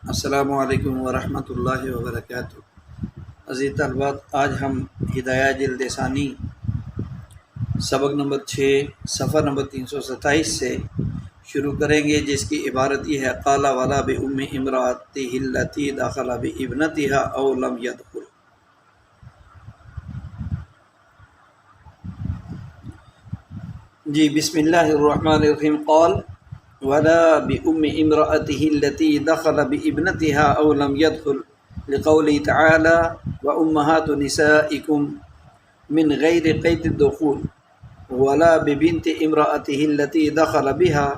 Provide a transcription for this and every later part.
السلام علیکم ورحمۃ اللہ وبرکاتہ۔ عزیز طلباء، آج ہم ہدایہ جلد ثانی سبق نمبر 6 صفحہ نمبر 327 سے شروع کریں گے، جس کی عبارت یہ ہے: قال ولا بأم امرأته التي دخل بابنتها او لم يدخل۔ جی، بسم اللہ الرحمن الرحیم۔ قال ولا بأم امرأته التي دخل بابنتها او لم يدخل لقوله تعالى وأمهات نسائكم من غير قيد الدخول، ولا ببنت امرأته التي دخل بها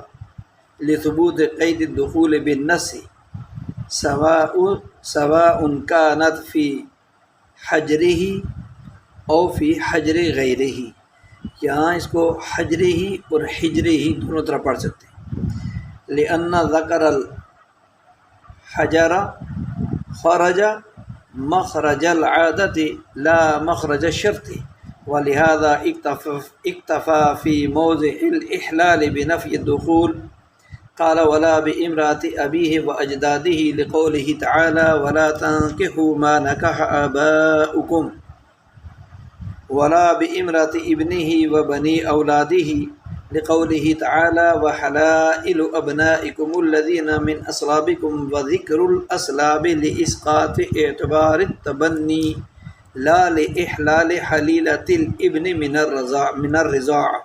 لثبوت قيد الدخول بالنص سواء كانت في حجره او في حجر غيره۔ یہاں اس کو حجری ہی اور حجری ہی دونوں طرح پڑھ سکتے ہیں۔ لأن ذکر الحجر خرج مخرج العادة لا مخرج الشرط، ولهذا اکتفى في موضع الإحلال بنفي الدخول قال ولا بامرأة أبيه وأجداده لقوله تعالى ولا تنكحوا ما نكح آباؤكم، ولا بامرأة ابنه وبني أولاده لقوله تعالى وحلائل أبنائكم الذين من أصلابكم وذكر الأصلاب لإسقاط اعتبار التبني لا لإحلال حليلة الابن من الرضاعة،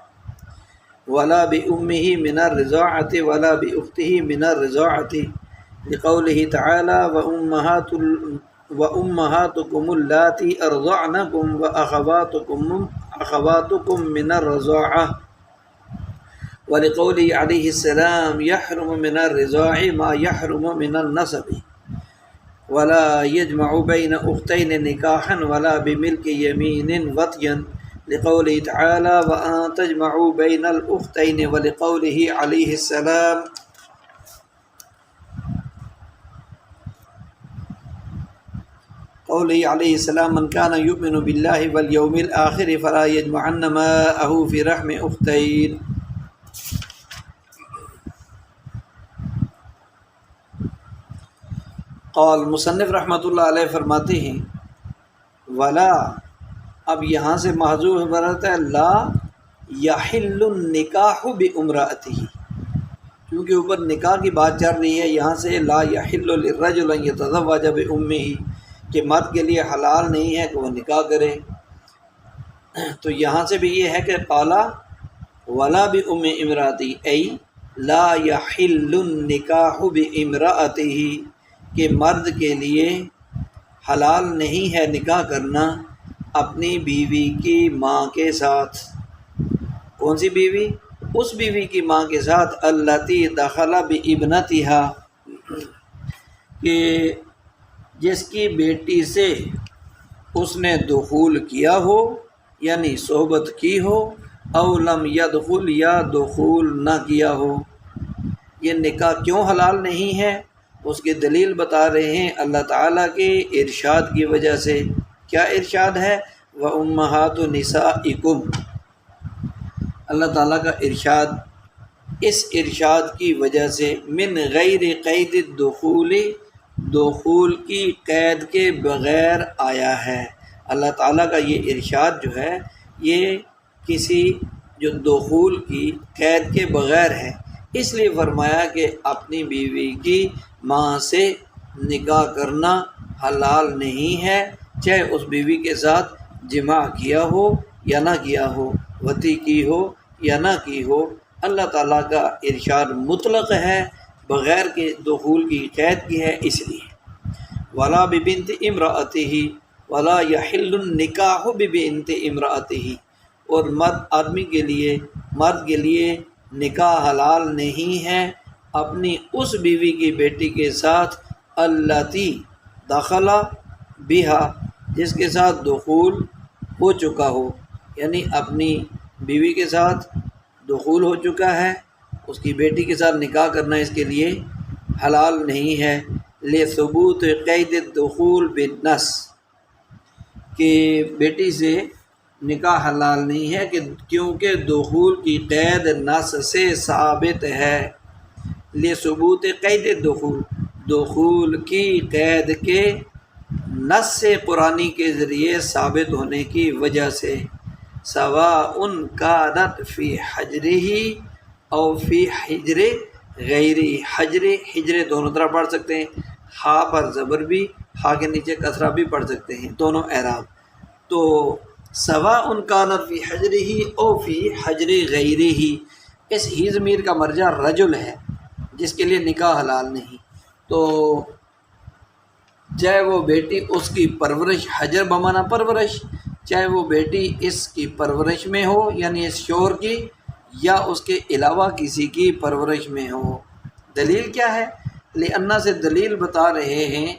ولا بأمه من الرضاعة ولا بأخته من الرضاعة لقوله تعالى وأمهاتكم اللاتي أرضعنكم وأخواتكم من الرضاعة، ولقوله عليه السلام يحرم من الرضاع ما يحرم من النسب، ولا يجمع بين أختين نكاحا ولا بملك يمين وطيا لقوله تعالى وأن تجمعوا بين الأختين، ولقوله عليه السلام من كان يؤمن بالله واليوم الآخر فلا يجمعن ماءه في رحم أختين۔ قال مصنف رحمۃ اللہ علیہ فرماتے ہیں ولا، اب یہاں سے محذوف عبارت ہے لا یحل النکاح بامرأته، کیونکہ اوپر نکاح کی بات چل رہی ہے۔ یہاں سے لا یحل للرجل ان یتزوج بامہ، کہ مرد کے لیے حلال نہیں ہے کہ وہ نکاح کرے۔ تو یہاں سے بھی یہ ہے کہ قال ولا بأم امرأته ای لا یحل النکاح بامرأته، کہ مرد کے لیے حلال نہیں ہے نکاح کرنا اپنی بیوی کی ماں کے ساتھ۔ کون سی بیوی؟ اس بیوی کی ماں کے ساتھ التی دخل بابنتها، کہ جس کی بیٹی سے اس نے دخول کیا ہو، یعنی صحبت کی ہو، او لم یدخل، یا دخول نہ کیا ہو۔ یہ نکاح کیوں حلال نہیں ہے؟ اس کی دلیل بتا رہے ہیں اللہ تعالیٰ کے ارشاد کی وجہ سے۔ کیا ارشاد ہے؟ وَأُمَّهَاتُ نِسَائِكُمْ، اللہ تعالیٰ کا ارشاد اس ارشاد کی وجہ سے من غیر قید الدخول، دخول کی قید کے بغیر آیا ہے۔ اللہ تعالیٰ کا یہ ارشاد جو ہے یہ کسی جو دخول کی قید کے بغیر ہے، اس لیے فرمایا کہ اپنی بیوی کی ماں سے نکاح کرنا حلال نہیں ہے، چاہے اس بیوی کے ساتھ جماع کیا ہو یا نہ کیا ہو، وطی کی ہو یا نہ کی ہو۔ اللہ تعالیٰ کا ارشاد مطلق ہے، بغیر کے دخول کی قید کی ہے، اس لیے ولا ببنت امرأته ولا یحل النکاح ببنت امرأته، اور مرد کے لیے نکاح حلال نہیں ہے اپنی اس بیوی کی بیٹی کے ساتھ التی دخل بها، جس کے ساتھ دخول ہو چکا ہو، یعنی اپنی بیوی کے ساتھ دخول ہو چکا ہے، اس کی بیٹی کے ساتھ نکاح کرنا اس کے لیے حلال نہیں ہے۔ لثبوت قید الدخول بالنص، کہ بیٹی سے نکاح حلال نہیں ہے کہ کیونکہ دخول کی قید نص سے ثابت ہے۔ لثبوت قید الدخول، دخول کی قید کے نص قرآنی کے ذریعے ثابت ہونے کی وجہ سے، سواء کانت فی حجرہ او فی حجر غیری، حجر دونوں طرح پڑھ سکتے ہیں، ہا پر زبر بھی، ہا کے نیچے کسرہ بھی پڑھ سکتے ہیں، دونوں اعراب۔ تو سواء کانت فی حجرہ او فی حجر غیرہ، اس ہی ضمیر کا مرجع رجل ہے جس کے لیے نکاح حلال نہیں، تو چاہے وہ بیٹی اس کی پرورش، حجر بمانا پرورش، چاہے وہ بیٹی اس کی پرورش میں ہو یعنی اس شوہر کی، یا اس کے علاوہ کسی کی پرورش میں ہو۔ دلیل کیا ہے؟ لأن سے دلیل بتا رہے ہیں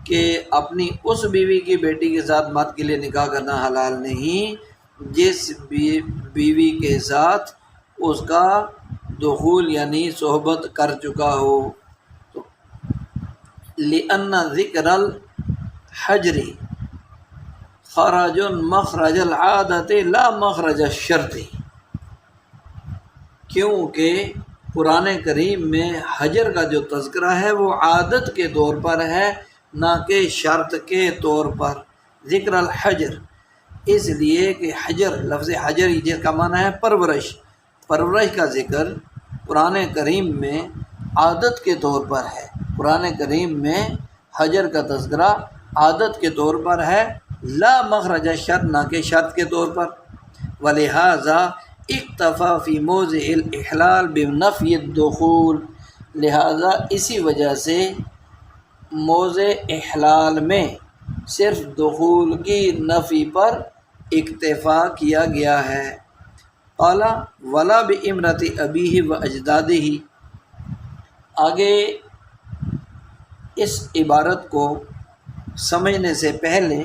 کہ اپنی اس بیوی کی بیٹی کے ساتھ مرد کے لیے نکاح کرنا حلال نہیں جس بیوی کے ساتھ اس کا دخول یعنی صحبت کر چکا ہو۔ تو لأن ذکر الحجر خرج مخرج العادت لا مخرج الشرط، کیونکہ قرآن کریم میں حجر کا جو تذکرہ ہے وہ عادت کے طور پر ہے نہ کہ شرط کے طور پر۔ ذکر الحجر اس لیے کہ حجر، لفظ حجر جس کا معنی ہے پرورش، پرورش کا ذکر قرآن کریم میں عادت کے طور پر ہے۔ قرآن کریم میں حجر کا تذکرہ عادت کے طور پر ہے، لا مخرج شرط، نہ کہ شرط کے طور پر۔ ولہذا اکتفا فی موضع الاحلال بنفی الدخول، لہذا اسی وجہ سے موضع احلال میں صرف دخول کی نفی پر اکتفا کیا گیا ہے۔ قال ولا بامرۃ ابیہ و اجدادہ، آگے اس عبارت کو سمجھنے سے پہلے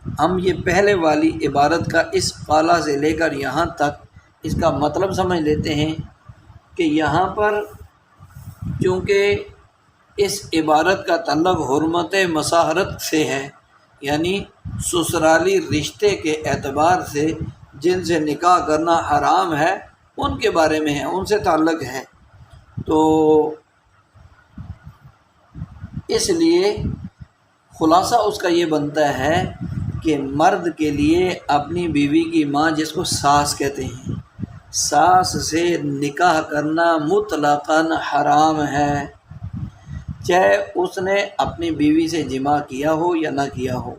ہم یہ پہلے والی عبارت کا اس قالا سے لے کر یہاں تک اس کا مطلب سمجھ لیتے ہیں کہ یہاں پر چونکہ اس عبارت کا تعلق حرمت مساہرت سے ہے، یعنی سسرالی رشتے کے اعتبار سے جن سے نکاح کرنا حرام ہے ان کے بارے میں ہے، ان سے تعلق ہے، تو اس لیے خلاصہ اس کا یہ بنتا ہے کہ مرد کے لیے اپنی بیوی کی ماں، جس کو ساس کہتے ہیں، ساس سے نکاح کرنا مطلقاً حرام ہے، چاہے اس نے اپنی بیوی سے جماع کیا ہو یا نہ کیا ہو۔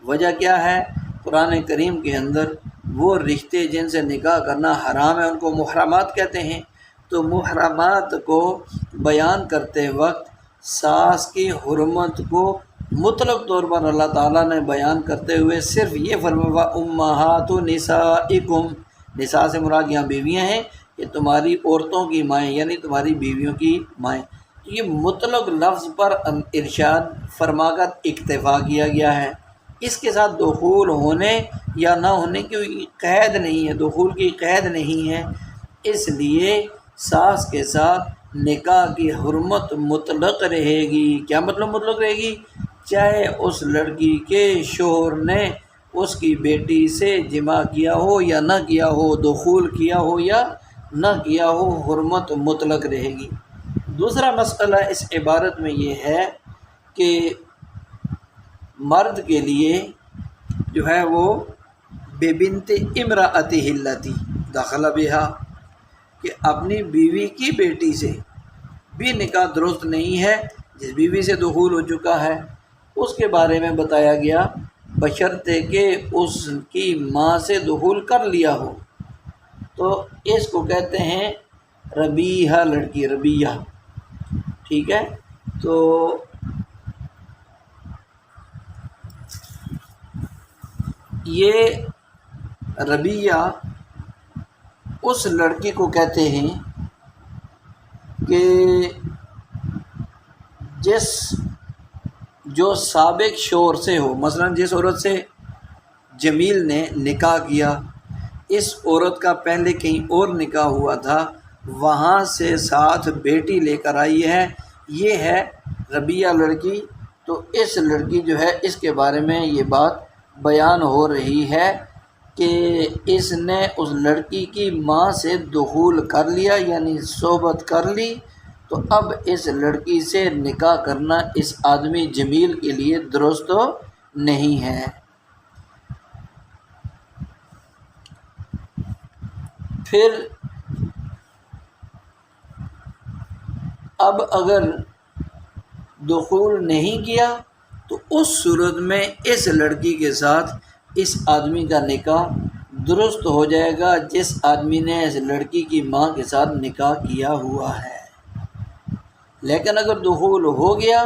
وجہ کیا ہے؟ قرآن کریم کے اندر وہ رشتے جن سے نکاح کرنا حرام ہے ان کو محرمات کہتے ہیں، تو محرمات کو بیان کرتے وقت ساس کی حرمت کو مطلق طور پر اللہ تعالیٰ نے بیان کرتے ہوئے صرف یہ فرمایا امہات نسائکم، نساء سے مراد یہاں بیویاں ہیں، کہ تمہاری عورتوں کی مائیں یعنی تمہاری بیویوں کی مائیں، تو یہ مطلق لفظ پر ارشاد فرما کر اکتفا کیا گیا ہے، اس کے ساتھ دخول ہونے یا نہ ہونے کی قید نہیں ہے، دخول کی قید نہیں ہے، اس لیے ساس کے ساتھ نکاح کی حرمت مطلق رہے گی۔ کیا مطلب مطلق رہے گی؟ چاہے اس لڑکی کے شوہر نے اس کی بیٹی سے جماع کیا ہو یا نہ کیا ہو، دخول کیا ہو یا نہ کیا ہو، حرمت مطلق رہے گی۔ دوسرا مسئلہ اس عبارت میں یہ ہے کہ مرد کے لیے جو ہے وہ ببنت امرأتہ التی دخل بہا، کہ اپنی بیوی کی بیٹی سے بھی نکاح درست نہیں ہے، جس بیوی سے دخول ہو چکا ہے اس کے بارے میں بتایا گیا، بشرطے کہ اس کی ماں سے دخول کر لیا ہو، تو اس کو کہتے ہیں ربیہ، لڑکی ربیہ، ٹھیک ہے۔ تو یہ ربیہ اس لڑکی کو کہتے ہیں کہ جو سابق شوہر سے ہو، مثلا جس عورت سے جمیل نے نکاح کیا، اس عورت کا پہلے کہیں اور نکاح ہوا تھا، وہاں سے ساتھ بیٹی لے کر آئی ہے، یہ ہے ربیہ لڑکی۔ تو اس لڑکی جو ہے اس کے بارے میں یہ بات بیان ہو رہی ہے کہ اس نے اس لڑکی کی ماں سے دخول کر لیا یعنی صحبت کر لی، تو اب اس لڑکی سے نکاح کرنا اس آدمی جمیل کے لیے درست نہیں ہے۔ پھر اب اگر دخول نہیں کیا تو اس صورت میں اس لڑکی کے ساتھ اس آدمی کا نکاح درست ہو جائے گا جس آدمی نے اس لڑکی کی ماں کے ساتھ نکاح کیا ہوا ہے۔ لیکن اگر دخول ہو گیا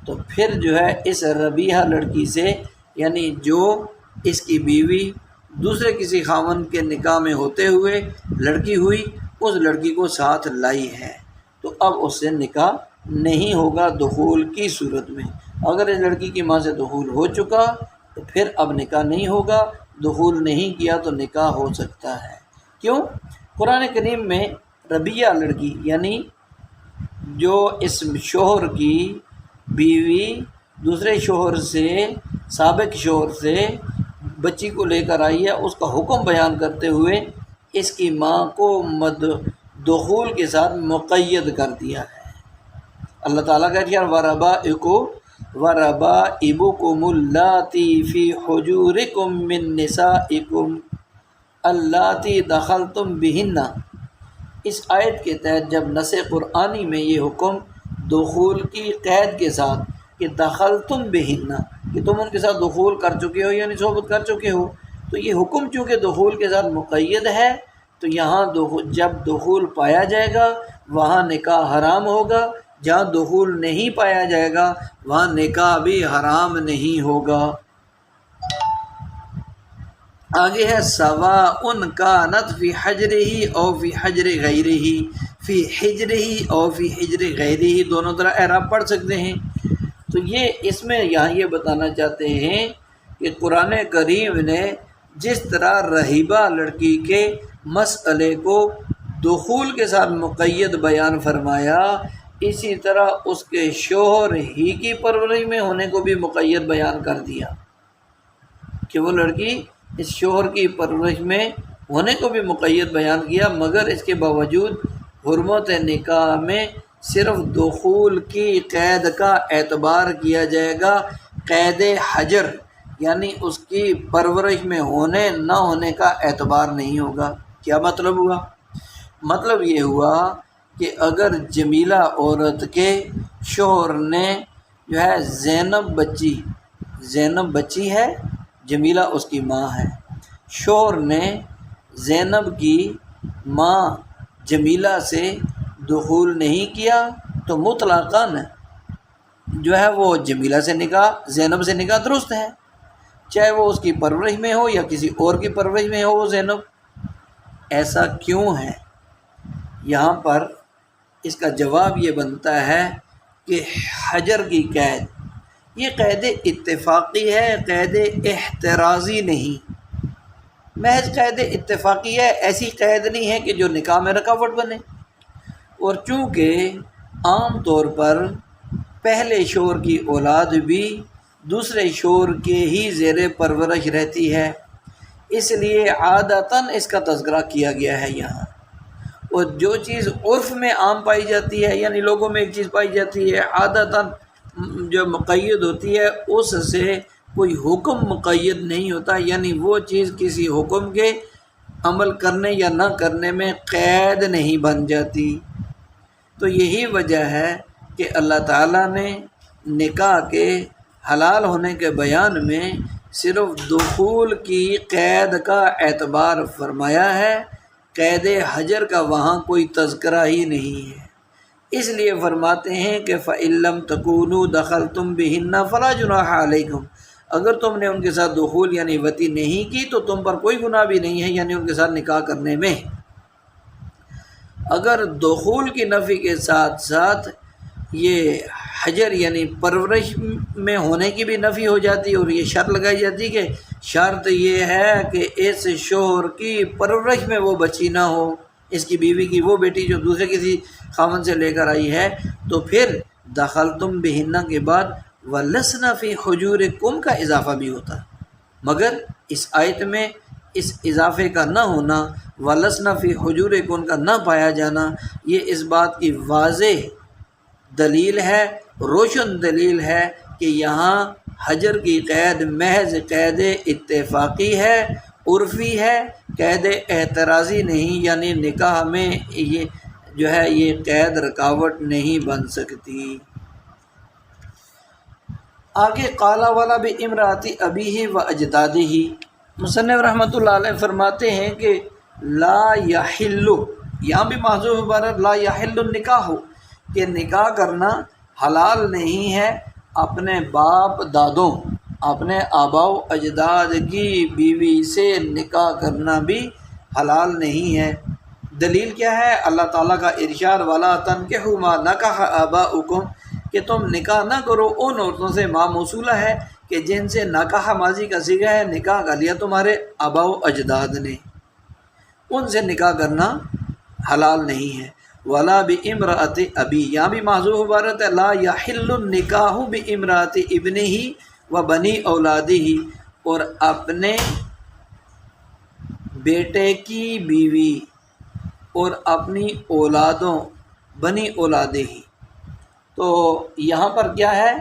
تو پھر جو ہے اس ربیہ لڑکی سے، یعنی جو اس کی بیوی دوسرے کسی خاوند کے نکاح میں ہوتے ہوئے لڑکی ہوئی، اس لڑکی کو ساتھ لائی ہے، تو اب اس سے نکاح نہیں ہوگا دخول کی صورت میں۔ اگر اس لڑکی کی ماں سے دخول ہو چکا تو پھر اب نکاح نہیں ہوگا، دخول نہیں کیا تو نکاح ہو سکتا ہے۔ کیوں؟ قرآن کریم میں ربیہ لڑکی یعنی جو اس شوہر کی بیوی دوسرے شوہر سے، سابق شوہر سے بچی کو لے کر آئی ہے، اس کا حکم بیان کرتے ہوئے اس کی ماں کو دخول کے ساتھ مقید کر دیا ہے۔ اللہ تعالیٰ کا ارشاد وَرَبَائِبُكُمُ اللَّاتِي فِي حُجُورِكُم مِّن نِّسَائِكُمْ اللَّاتِي دَخَلْتُم بِهِنَّ۔ اس آیت کے تحت جب نص قرآنی میں یہ حکم دخول کی قید کے ساتھ کہ دخلتم بہن، کہ تم ان کے ساتھ دخول کر چکے ہو یعنی صحبت کر چکے ہو، تو یہ حکم چونکہ دخول کے ساتھ مقید ہے تو یہاں جب دخول پایا جائے گا وہاں نکاح حرام ہوگا، جہاں دخول نہیں پایا جائے گا وہاں نکاح بھی حرام نہیں ہوگا۔ آگے ہے سواء کانت فی حجرہ او فی حجر غیرہ، فی حجرہ او فی حجر غیرہ، دونوں طرح اعراب پڑھ سکتے ہیں۔ تو یہ اس میں یہاں یہ بتانا چاہتے ہیں کہ قرآن کریم نے جس طرح رہیبہ لڑکی کے مسئلے کو دخول کے ساتھ مقید بیان فرمایا، اسی طرح اس کے شوہر ہی کی پرورش میں ہونے کو بھی مقید بیان کر دیا کہ وہ لڑکی اس شوہر کی پرورش میں ہونے کو بھی مقید بیان کیا، مگر اس کے باوجود حرمت نکاح میں صرف دخول کی قید کا اعتبار کیا جائے گا، قید حجر یعنی اس کی پرورش میں ہونے نہ ہونے کا اعتبار نہیں ہوگا۔ کیا مطلب ہوا؟ مطلب یہ ہوا کہ اگر جمیلہ عورت کے شوہر نے جو ہے زینب بچی ہے، جمیلہ اس کی ماں ہے، شوہر نے زینب کی ماں جمیلہ سے دخول نہیں کیا تو مطلقاً جو ہے وہ جمیلہ سے نکاح، زینب سے نکاح درست ہے، چاہے وہ اس کی پرورش میں ہو یا کسی اور کی پرورش میں ہو وہ زینب۔ ایسا کیوں ہے؟ یہاں پر اس کا جواب یہ بنتا ہے کہ حجر کی قید یہ قید اتفاقی ہے، قید احترازی نہیں، محض قید اتفاقی ہے، ایسی قید نہیں ہے کہ جو نکاح میں رکاوٹ بنے۔ اور چونکہ عام طور پر پہلے شوہر کی اولاد بھی دوسرے شوہر کے ہی زیر پرورش رہتی ہے، اس لیے عادتاً اس کا تذکرہ کیا گیا ہے یہاں۔ اور جو چیز عرف میں عام پائی جاتی ہے، یعنی لوگوں میں ایک چیز پائی جاتی ہے عادتاً جو مقید ہوتی ہے، اس سے کوئی حکم مقید نہیں ہوتا، یعنی وہ چیز کسی حکم کے عمل کرنے یا نہ کرنے میں قید نہیں بن جاتی۔ تو یہی وجہ ہے کہ اللہ تعالیٰ نے نکاح کے حلال ہونے کے بیان میں صرف دخول کی قید کا اعتبار فرمایا ہے، قید حجر کا وہاں کوئی تذکرہ ہی نہیں ہے۔ اس لیے فرماتے ہیں کہ فَإِن لَّمْ تَكُونُوا دَخَلْتُم بِهِنَّ فَلَا جُنَاحَ عَلَيْكُمْ، اگر تم نے ان کے ساتھ دخول یعنی وطی نہیں کی تو تم پر کوئی گناہ بھی نہیں ہے، یعنی ان کے ساتھ نکاح کرنے میں۔ اگر دخول کی نفی کے ساتھ ساتھ یہ حجر یعنی پرورش میں ہونے کی بھی نفی ہو جاتی اور یہ شرط لگائی جاتی کہ شرط یہ ہے کہ اس شوہر کی پرورش میں وہ بچی نہ ہو، اس کی بیوی کی وہ بیٹی جو دوسرے کسی خاوند سے لے کر آئی ہے، تو پھر دخلتم بہن کے بعد وَلَسْنَ فِي حُجُورِكُمْ کا اضافہ بھی ہوتا، مگر اس آیت میں اس اضافے کا نہ ہونا، وَلَسْنَ فِي حُجُورِكُمْ کا نہ پایا جانا، یہ اس بات کی واضح دلیل ہے، روشن دلیل ہے کہ یہاں حجر کی قید محض قید اتفاقی ہے، عرفی ہے، قید اعتراضی نہیں، یعنی نکاح میں یہ جو ہے یہ قید رکاوٹ نہیں بن سکتی۔ آگے قال والا بامراۃ ابیہ و اجدادہ، مصنف رحمۃ اللہ علیہ فرماتے ہیں کہ لا یحل، یہاں بھی محذوف عبارت لا یحل النکاح، کہ نکاح کرنا حلال نہیں ہے اپنے باپ دادوں، اپنے آباء و اجداد کی بیوی سے نکاح کرنا بھی حلال نہیں ہے۔ دلیل کیا ہے؟ اللہ تعالیٰ کا ارشاد وَلَا تَنْكِحُوا مَا نَكَحَ آبَاؤُكُمْ، کہ تم نکاح نہ کرو ان عورتوں سے، ماں موصولہ ہے کہ جن سے نکاح ماضی کا صیغہ ہے، نکاح کر لیا تمہارے آباء و اجداد نے، ان سے نکاح کرنا حلال نہیں ہے۔ ولا بامرأۃ ابی، یہاں بھی محذوف عبارت ہے لا یحل النکاح بامرأۃ ابنہ و بنی اولادہ، اور اپنے بیٹے کی بیوی اور اپنی اولادوں بنی اولادہ، تو یہاں پر کیا ہے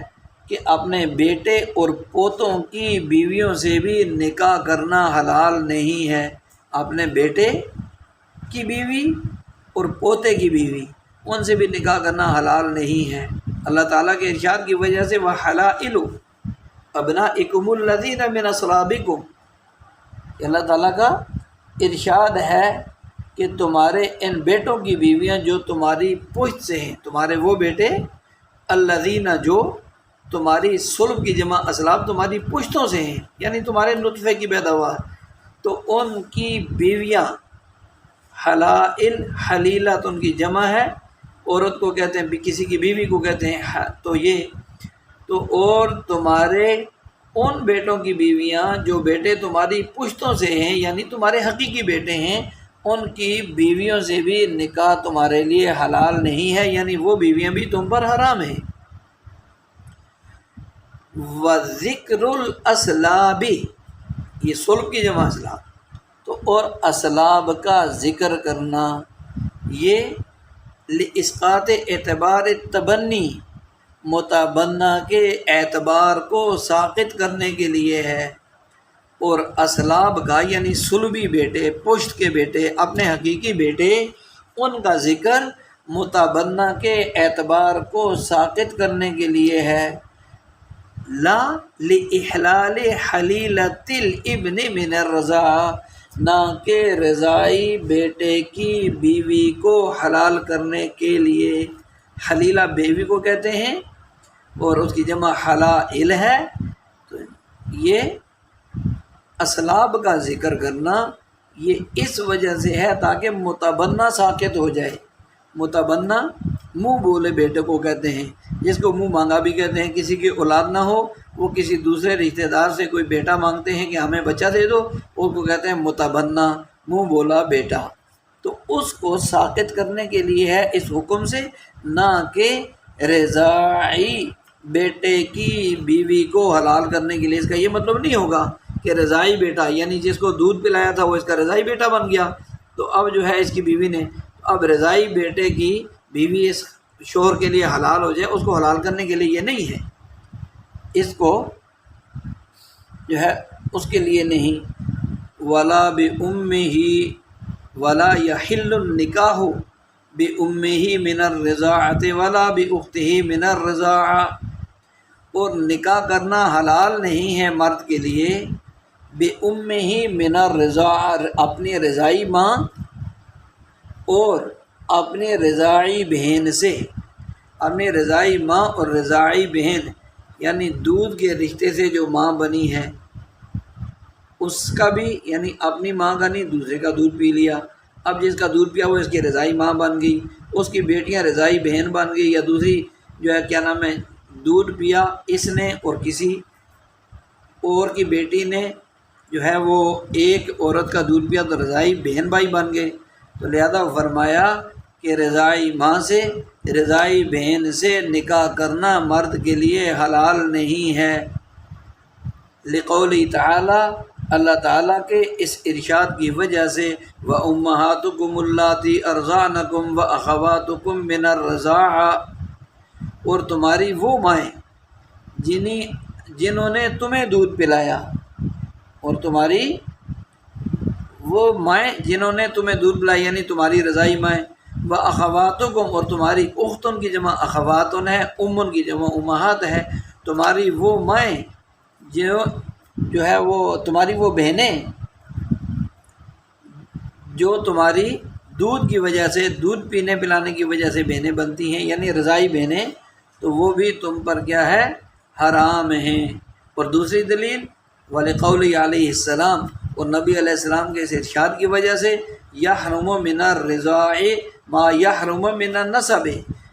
کہ اپنے بیٹے اور پوتوں کی بیویوں سے بھی نکاح کرنا حلال نہیں ہے۔ اپنے بیٹے کی بیوی اور پوتے کی بیوی، ان سے بھی نکاح کرنا حلال نہیں ہے۔ اللہ تعالیٰ کے ارشاد کی وجہ سے وَحَلَائِلُ أَبْنَائِكُمُ الَّذِينَ مِنْ أَصْلَابِكُمْ، کہ اللہ تعالیٰ کا ارشاد ہے کہ تمہارے ان بیٹوں کی بیویاں جو تمہاری پشت سے ہیں، تمہارے وہ بیٹے الذین جو تمہاری صلب کی جمع اسلاب تمہاری پشتوں سے ہیں، یعنی تمہارے نطفے کی پیداوار، تو ان کی بیویاں حلائل، حلیلت ان کی جمع ہے، عورت کو کہتے ہیں، کسی کی بیوی کو کہتے ہیں، تو یہ تو اور تمہارے ان بیٹوں کی بیویاں جو بیٹے تمہاری پشتوں سے ہیں، یعنی تمہارے حقیقی بیٹے ہیں، ان کی بیویوں سے بھی نکاح تمہارے لیے حلال نہیں ہے، یعنی وہ بیویاں بھی تم پر حرام ہیں۔ وَذِكْرُ الْأَصْلَابِ، یہ صلب کی جمع اسلاب، تو اور اسلاب کا ذکر کرنا، یہ لإسقاط اعتبار تبنی، متبنہ کے اعتبار کو ساقط کرنے کے لیے ہے، اور اسلاب کا یعنی صلبی بیٹے، پشت کے بیٹے، اپنے حقیقی بیٹے، ان کا ذکر متبنہ کے اعتبار کو ساقط کرنے کے لیے ہے۔ لا لإحلال حلیلۃ الابن من الرضاعہ، نہ کہ رضاعی بیٹے کی بیوی کو حلال کرنے کے لیے۔ حلیلہ بیوی کو کہتے ہیں اور اس کی جمع حلائل ہے، تو یہ اسلاب کا ذکر کرنا یہ اس وجہ سے ہے تاکہ متبنہ ساقط ہو جائے۔ متبنہ منہ بولے بیٹے کو کہتے ہیں، جس کو منہ مانگا بھی کہتے ہیں۔ کسی کی اولاد نہ ہو، وہ کسی دوسرے رشتہ دار سے کوئی بیٹا مانگتے ہیں کہ ہمیں بچہ دے دو، اس کو کہتے ہیں متبنہ، منہ بولا بیٹا۔ تو اس کو ساقط کرنے کے لیے ہے اس حکم سے، نہ کہ رضاعی بیٹے کی بیوی کو حلال کرنے کے لیے۔ اس کا یہ مطلب نہیں ہوگا کہ رضاعی بیٹا یعنی جس کو دودھ پلایا تھا وہ اس کا رضاعی بیٹا بن گیا، تو اب جو ہے اس کی بیوی نے، اب رضاعی بیٹے کی بیوی اس شوہر کے لیے حلال ہو جائے، اس کو حلال کرنے کے لیے یہ نہیں ہے، اس کو جو ہے اس کے لیے نہیں۔ ولا بأمہ ولا یحل النکاح بأمہ من الرضاعۃ ولا بأختہ من الرضاعہ، اور نکاح کرنا حلال نہیں ہے مرد کے لیے بأمہ من الرضاعہ، اپنی رضاعی ماں اور اپنے رضاعی بہن سے۔ اپنی رضاعی ماں اور رضاعی بہن یعنی دودھ کے رشتے سے جو ماں بنی ہے اس کا بھی، یعنی اپنی ماں کا نہیں، دوسرے کا دودھ پی لیا، اب جس کا دودھ پیا وہ اس کی رضاعی ماں بن گئی، اس کی بیٹیاں رضاعی بہن بن گئی، یا دوسری جو ہے کیا نام ہے، دودھ پیا اس نے اور کسی اور کی بیٹی نے جو ہے وہ ایک عورت کا دودھ پیا تو رضاعی بہن بھائی بن گئے، تو لہذا فرمایا کہ رضاعی ماں سے، رضاعی بہن سے نکاح کرنا مرد کے لیے حلال نہیں ہے۔ لقوله تعالی، اللہ تعالیٰ کے اس ارشاد کی وجہ سے وَأُمَّهَاتُكُمُ اللَّاتِي أَرْضَعْنَكُمْ وَأَخَوَاتُكُمْ مِنَ الرَّضَاعَةِ، اور تمہاری وہ مائیں جنہوں نے تمہیں دودھ پلایا، اور تمہاری وہ مائیں جنہوں نے تمہیں دودھ پلایا یعنی تمہاری رضائی مائیں، و اخواتکم اور تمہاری اختن کی جمع اخواتن ہے، امن کی جمع امہات ہے، تمہاری وہ مائیں جو ہے وہ تمہاری وہ بہنیں جو تمہاری دودھ کی وجہ سے، دودھ پینے پلانے کی وجہ سے بہنیں بنتی ہیں، یعنی رضائی بہنیں، تو وہ بھی تم پر کیا ہے، حرام ہیں۔ اور دوسری دلیل وَلِقَوْلِ علیہ السلام، اور نبی علیہ السلام کے اس ارشاد کی وجہ سے یحرم من الرضاع ما یحرم من النسب،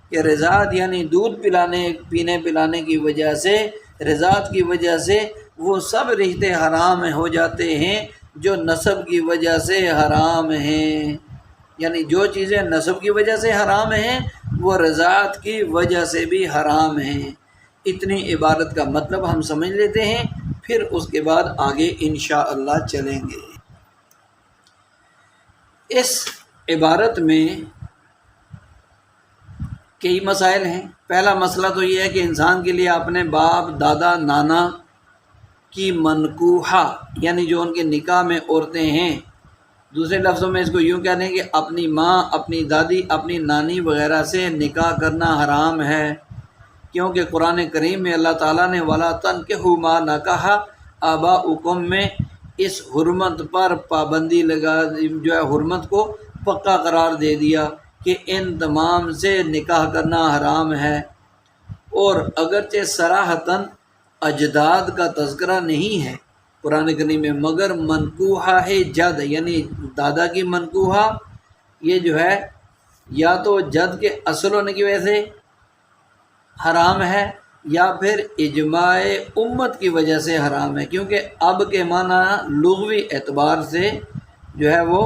کہ رضاعت یعنی دودھ پینے پلانے کی وجہ سے، رضاعت کی وجہ سے وہ سب رشتے حرام ہو جاتے ہیں جو نسب کی وجہ سے حرام ہیں، یعنی جو چیزیں نسب کی وجہ سے حرام ہیں وہ رضاعت کی وجہ سے بھی حرام ہیں۔ اتنی عبارت کا مطلب ہم سمجھ لیتے ہیں، پھر اس کے بعد آگے انشاءاللہ چلیں گے۔ اس عبارت میں کئی مسائل ہیں۔ پہلا مسئلہ تو یہ ہے کہ انسان کے لیے اپنے باپ، دادا، نانا کی منکوحہ یعنی جو ان کے نکاح میں عورتیں ہیں، دوسرے لفظوں میں اس کو یوں کہہ دیں کہ اپنی ماں، اپنی دادی، اپنی نانی وغیرہ سے نکاح کرنا حرام ہے، کیونکہ قرآن کریم میں اللہ تعالیٰ نے وَلَا تَنْكِحُوا مَا نَكَحَ آبَاؤُكُم میں اس حرمت پر پابندی لگا، جو ہے حرمت کو پکا قرار دے دیا کہ ان تمام سے نکاح کرنا حرام ہے۔ اور اگرچہ صراحتاً اجداد کا تذکرہ نہیں ہے قرآن کریم میں، مگر منکوحہ ہے جد یعنی دادا کی منکوحہ، یہ جو ہے یا تو جد کے اصل ہونے کی وجہ سے حرام ہے یا پھر اجماع امت کی وجہ سے حرام ہے، کیونکہ اب کے معنی لغوی اعتبار سے جو ہے وہ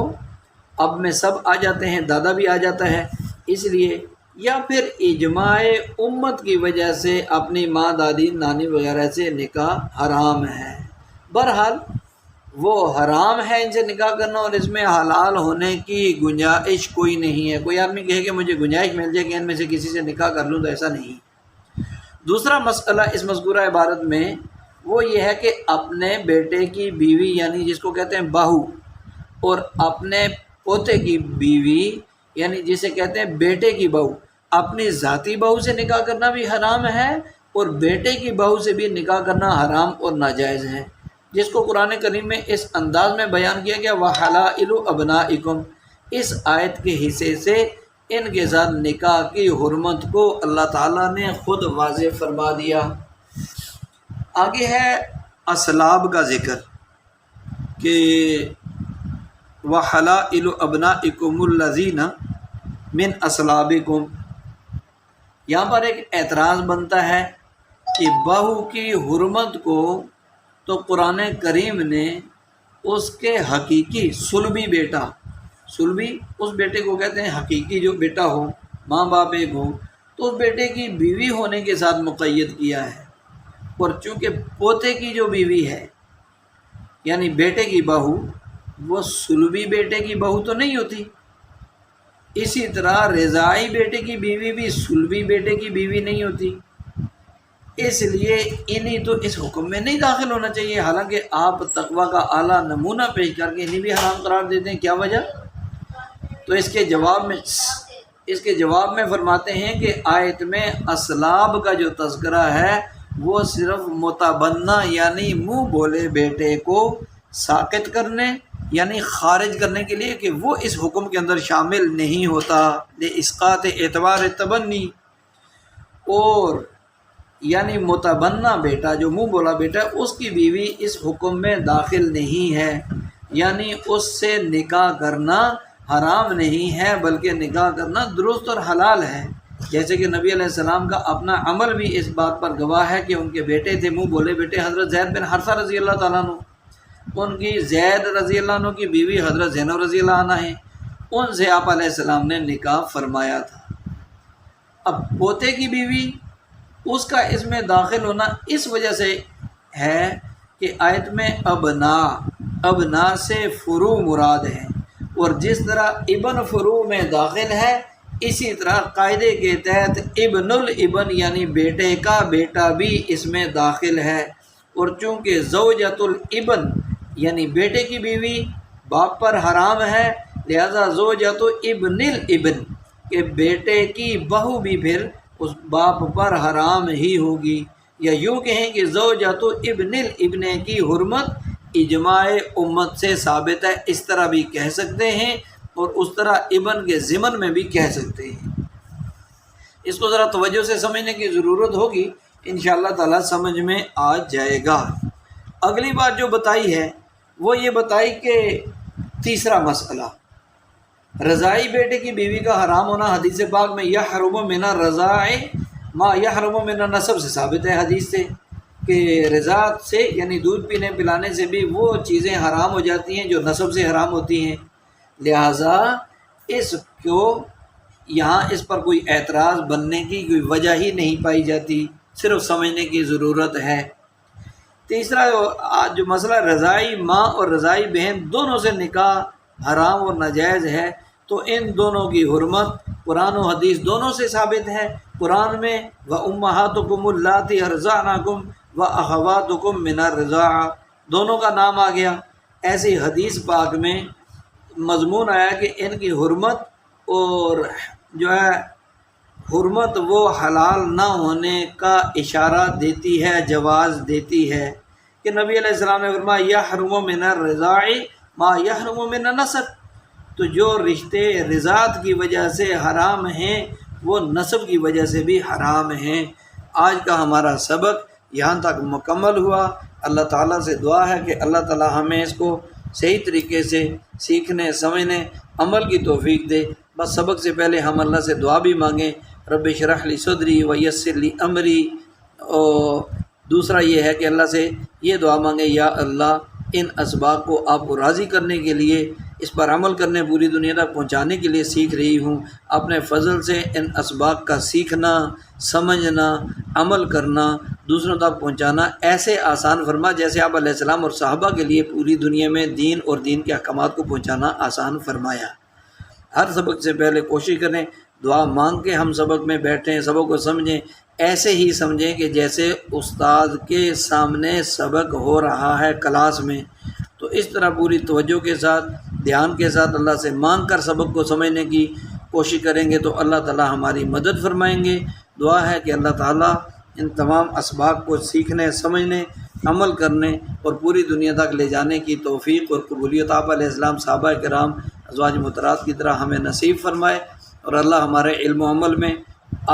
اب میں سب آ جاتے ہیں، دادا بھی آ جاتا ہے، اس لیے یا پھر اجماع امت کی وجہ سے اپنی ماں، دادی، نانی وغیرہ سے نکاح حرام ہے۔ بہرحال وہ حرام ہے ان سے نکاح کرنا، اور اس میں حلال ہونے کی گنجائش کوئی نہیں ہے۔ کوئی آدمی کہے کہ مجھے گنجائش مل جائے کہ ان میں سے کسی سے نکاح کر لوں، تو ایسا نہیں۔ دوسرا مسئلہ اس مذکورہ عبارت میں وہ یہ ہے کہ اپنے بیٹے کی بیوی یعنی جس کو کہتے ہیں بہو، اور اپنے پوتے کی بیوی یعنی جسے کہتے ہیں بیٹے کی بہو، اپنی ذاتی بہو سے نکاح کرنا بھی حرام ہے، اور بیٹے کی بہو سے بھی نکاح کرنا حرام اور ناجائز ہے، جس کو قرآن کریم میں اس انداز میں بیان کیا گیا وَحَلَائِلُ أَبْنَائِكُمْ، اس آیت کے حصے سے ان کے ساتھ نکاح کی حرمت کو اللہ تعالیٰ نے خود واضح فرما دیا۔ آگے ہے اسلاب کا ذکر کہ وَحَلَائِلُ أَبْنَائِكُمُ الَّذِينَ مِنْ أَصْلَابِكُمْ، یہاں پر ایک اعتراض بنتا ہے کہ بہو کی حرمت کو تو قرآن کریم نے اس کے حقیقی صلبی بیٹا، صلبی اس بیٹے کو کہتے ہیں حقیقی جو بیٹا ہو، ماں باپ ایک ہو، تو اس بیٹے کی بیوی ہونے کے ساتھ مقید کیا ہے، اور چونکہ پوتے کی جو بیوی ہے یعنی بیٹے کی بہو وہ صلبی بیٹے کی بہو تو نہیں ہوتی، اسی طرح رضاعی بیٹے کی بیوی بھی صلبی بیٹے کی بیوی نہیں ہوتی، اس لیے انہیں تو اس حکم میں نہیں داخل ہونا چاہیے، حالانکہ آپ تقویٰ کا اعلیٰ نمونہ پیش کر کے انہیں بھی حرام قرار دیتے ہیں۔ کیا وجہ؟ تو اس کے جواب میں فرماتے ہیں کہ آیت میں اسلاب کا جو تذکرہ ہے وہ صرف متبنہ یعنی منہ بولے بیٹے کو ساقط کرنے یعنی خارج کرنے کے لیے کہ وہ اس حکم کے اندر شامل نہیں ہوتا، لاسقاط اعتبار تبنی، اور یعنی متبنہ بیٹا جو منہ بولا بیٹا اس کی بیوی اس حکم میں داخل نہیں ہے، یعنی اس سے نکاح کرنا حرام نہیں ہے بلکہ نکاح کرنا درست اور حلال ہے، جیسے کہ نبی علیہ السلام کا اپنا عمل بھی اس بات پر گواہ ہے کہ ان کے بیٹے تھے منہ بولے بیٹے حضرت زید بن حارثہ رضی اللہ تعالیٰ عنہ، ان کی زید رضی اللہ عنہ کی بیوی حضرت زینب رضی اللہ عنہ ہیں، ان سے آپ علیہ السلام نے نکاح فرمایا تھا۔ اب پوتے کی بیوی اس کا اس میں داخل ہونا اس وجہ سے ہے کہ آیت میں ابنا سے فرو مراد ہے، اور جس طرح ابن فرو میں داخل ہے اسی طرح قاعدے کے تحت ابن الابن یعنی بیٹے کا بیٹا بھی اس میں داخل ہے، اور چونکہ زوجۃ الابن یعنی بیٹے کی بیوی باپ پر حرام ہے، لہذا زوجۃ ابن الابن کہ بیٹے کی بہو بھی پھر اس باپ پر حرام ہی ہوگی۔ یا یوں کہیں کہ زوجۃ ابن الابن کی حرمت اجماع امت سے ثابت ہے، اس طرح بھی کہہ سکتے ہیں، اور اس طرح ابن کے ضمن میں بھی کہہ سکتے ہیں۔ اس کو ذرا توجہ سے سمجھنے کی ضرورت ہوگی، انشاءاللہ تعالی سمجھ میں آ جائے گا۔ اگلی بات جو بتائی ہے وہ یہ بتائی کہ تیسرا مسئلہ رضاعی بیٹے کی بیوی کا حرام ہونا حدیث پاک میں یحرم من الرضاع ما یحرم من النسب سے ثابت ہے، حدیث سے کہ رضاعت سے یعنی دودھ پینے پلانے سے بھی وہ چیزیں حرام ہو جاتی ہیں جو نسب سے حرام ہوتی ہیں، لہٰذا اس کو یہاں اس پر کوئی اعتراض بننے کی کوئی وجہ ہی نہیں پائی جاتی، صرف سمجھنے کی ضرورت ہے۔ تیسرا جو مسئلہ رضاعی ماں اور رضاعی بہن دونوں سے نکاح حرام اور ناجائز ہے، تو ان دونوں کی حرمت قرآن و حدیث دونوں سے ثابت ہے۔ قرآن میں وَأُمَّهَاتُكُمُ اللَّاتِي أَرْضَعْنَكُمْ وَأَخَوَاتُكُمْ مِنَ الرِّضَاعَةِ دونوں کا نام آ گیا۔ ایسی حدیث پاک میں مضمون آیا کہ ان کی حرمت اور جو ہے حرمت وہ حلال نہ ہونے کا اشارہ دیتی ہے، جواز دیتی ہے، کہ نبی علیہ السلام نے فرمایا یحرم من الرضاع ما یحرم من النسب، تو جو رشتے رضاعت کی وجہ سے حرام ہیں وہ نسب کی وجہ سے بھی حرام ہیں۔ آج کا ہمارا سبق یہاں تک مکمل ہوا۔ اللہ تعالیٰ سے دعا ہے کہ اللہ تعالیٰ ہمیں اس کو صحیح طریقے سے سیکھنے سمجھنے عمل کی توفیق دے۔ بس سبق سے پہلے ہم اللہ سے دعا بھی مانگیں، رب اشرح لی صدری ویسر لی امری، اور دوسرا یہ ہے کہ اللہ سے یہ دعا مانگیں، یا اللہ ان اسباق کو آپ کو راضی کرنے کے لیے، اس پر عمل کرنے، پوری دنیا تک پہنچانے کے لیے سیکھ رہی ہوں، اپنے فضل سے ان اسباق کا سیکھنا، سمجھنا، عمل کرنا، دوسروں تک پہنچانا ایسے آسان فرما جیسے آپ علیہ السلام اور صحابہ کے لیے پوری دنیا میں دین اور دین کے احکامات کو پہنچانا آسان فرمایا۔ ہر سبق سے پہلے کوشش کریں دعا مانگ کے ہم سبق میں بیٹھیں، سبق کو سمجھیں، ایسے ہی سمجھیں کہ جیسے استاد کے سامنے سبق ہو رہا ہے کلاس میں، تو اس طرح پوری توجہ کے ساتھ، دھیان کے ساتھ اللہ سے مانگ کر سبق کو سمجھنے کی کوشش کریں گے تو اللہ تعالیٰ ہماری مدد فرمائیں گے۔ دعا ہے کہ اللہ تعالیٰ ان تمام اسباق کو سیکھنے، سمجھنے، عمل کرنے اور پوری دنیا تک لے جانے کی توفیق اور قبولیت آپ علیہ السلام، صحابہ کرام، ازواج مطہرات کی طرح ہمیں نصیب فرمائے، اور اللہ ہمارے علم و عمل میں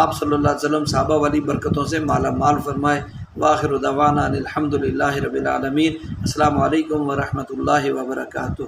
آپ صلی اللہ علیہ وسلم صحابہ والی برکتوں سے مالا مال فرمائے۔ وآخر دعوانا الحمد للہ رب العالمین۔ السلام علیکم ورحمۃ اللہ وبرکاتہ۔